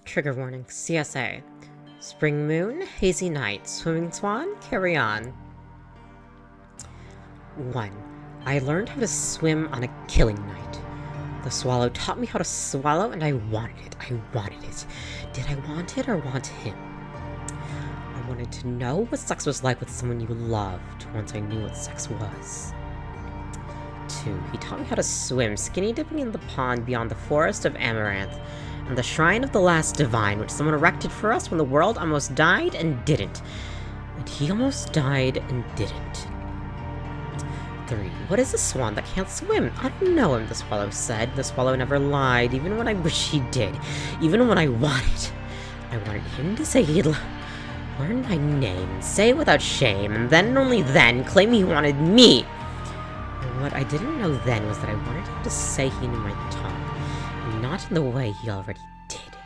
Trigger warning, CSA. Spring moon, hazy night, swimming swan, carry on. 1. I learned how to swim on a killing night. The swallow taught me how to swallow, and I wanted it. Did I want it or want him? I wanted to know what sex was like with someone you loved once I knew what sex was. 2. He taught me how to swim, skinny dipping in the pond beyond the forest of Amaranth, and the shrine of the last divine, which someone erected for us when the world almost died and didn't. And he almost died and didn't. 3. What is a swan that can't swim? I don't know him, the swallow said. The swallow never lied, even when I wish he did. Even when I wanted. I wanted him to say he'd learn my name and say it without shame, and then and only then claim he wanted me. And what I didn't know then was that I wanted him to say he knew my tongue, and not in the way he already did.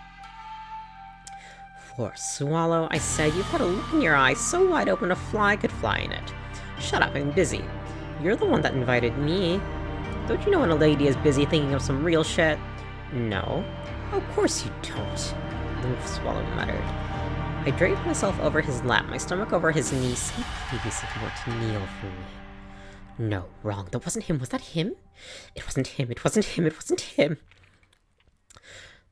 4. Swallow, I said, you've got a look in your eyes so wide open a fly could fly in it. Shut up, I'm busy. You're the one that invited me. Don't you know when a lady is busy thinking of some real shit? No. Of course you don't, the swallow muttered. I draped myself over his lap, my stomach over his knee. Say please if you want to kneel for me. No, wrong. That wasn't him. Was that him? It wasn't him. It wasn't him. It wasn't him.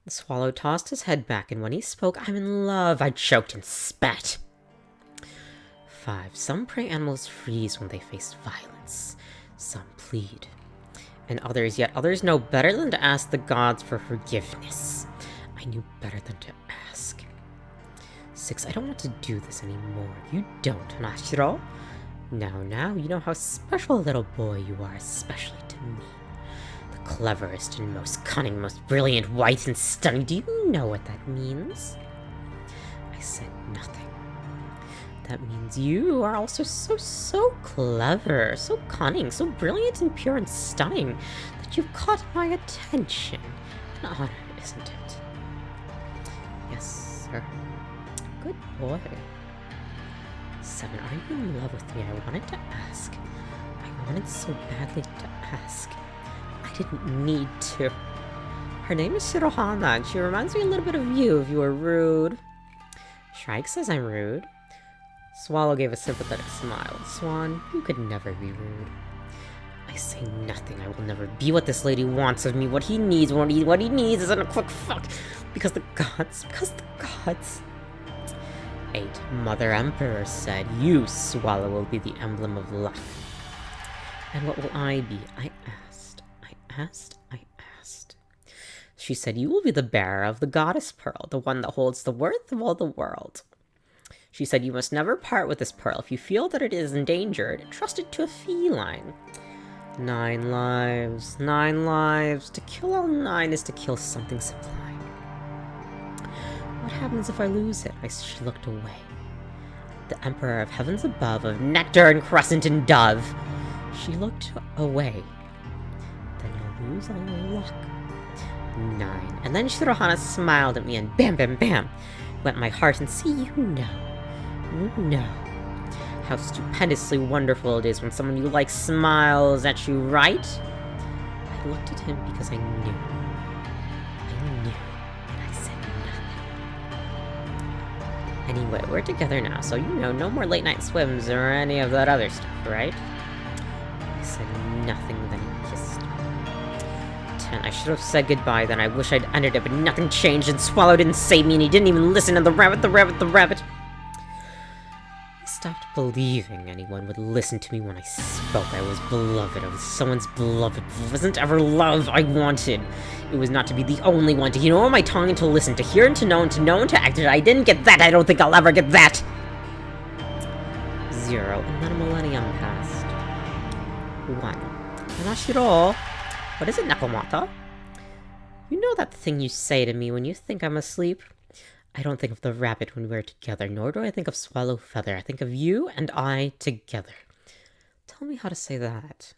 The swallow tossed his head back, and when he spoke, I'm in love, I choked and spat. 5. Some prey animals freeze when they face violence. Some plead. And yet others know better than to ask the gods for forgiveness. I knew better than to ask. 6. I don't want to do this anymore. You don't, Nashiro. Now, you know how special a little boy you are, especially to me. The cleverest and most cunning, most brilliant, white and stunning. Do you know what that means? I said nothing. That means you are also so clever, so cunning, so brilliant and pure and stunning that you've caught my attention. An honor, isn't it? Yes, sir. Good boy. 7. Are you in love with me? I wanted to ask. I wanted so badly to ask. I didn't need to. Her name is Shirohana, and she reminds me a little bit of you if you were rude. Shrike says I'm rude. Swallow gave a sympathetic smile. Swan, you could never be rude. I say nothing. I will never be what this lady wants of me. What he needs isn't a quick fuck. Because the gods. 8. Mother Emperor said, you, Swallow, will be the emblem of life. And what will I be? I asked. She said, you will be the bearer of the goddess pearl, the one that holds the worth of all the world. She said, you must never part with this pearl. If you feel that it is endangered, trust it to a feline. 9 lives. To kill all 9 is to kill something sublime. What happens if I lose it? She looked away. The Emperor of Heavens Above, of Nectar and Crescent and Dove. She looked away. Then you'll lose all your luck. 9. And then Shirohana smiled at me and bam, bam, bam, went my heart and see, you know how stupendously wonderful it is when someone you like smiles at you, right? I looked at him because I knew, and I said nothing. Anyway, we're together now, so you know, no more late night swims or any of that other stuff, right? I said nothing, then he kissed me. 10. I should have said goodbye, then I wish I'd ended it, but nothing changed, and Swallow didn't save me, and he didn't even listen, and the rabbit. I stopped believing anyone would listen to me when I spoke. I was beloved. I was someone's beloved. It wasn't ever love I wanted. It was not to be the only one, to hear on my tongue and to listen, to hear and to know and to act. I didn't get that. I don't think I'll ever get that. 0. And then a millennium passed. 1. Hanashiro. What is it, Nakamata? You know that thing you say to me when you think I'm asleep? I don't think of the rabbit when we're together, nor do I think of Swallow Feather. I think of you and I together. Tell me how to say that.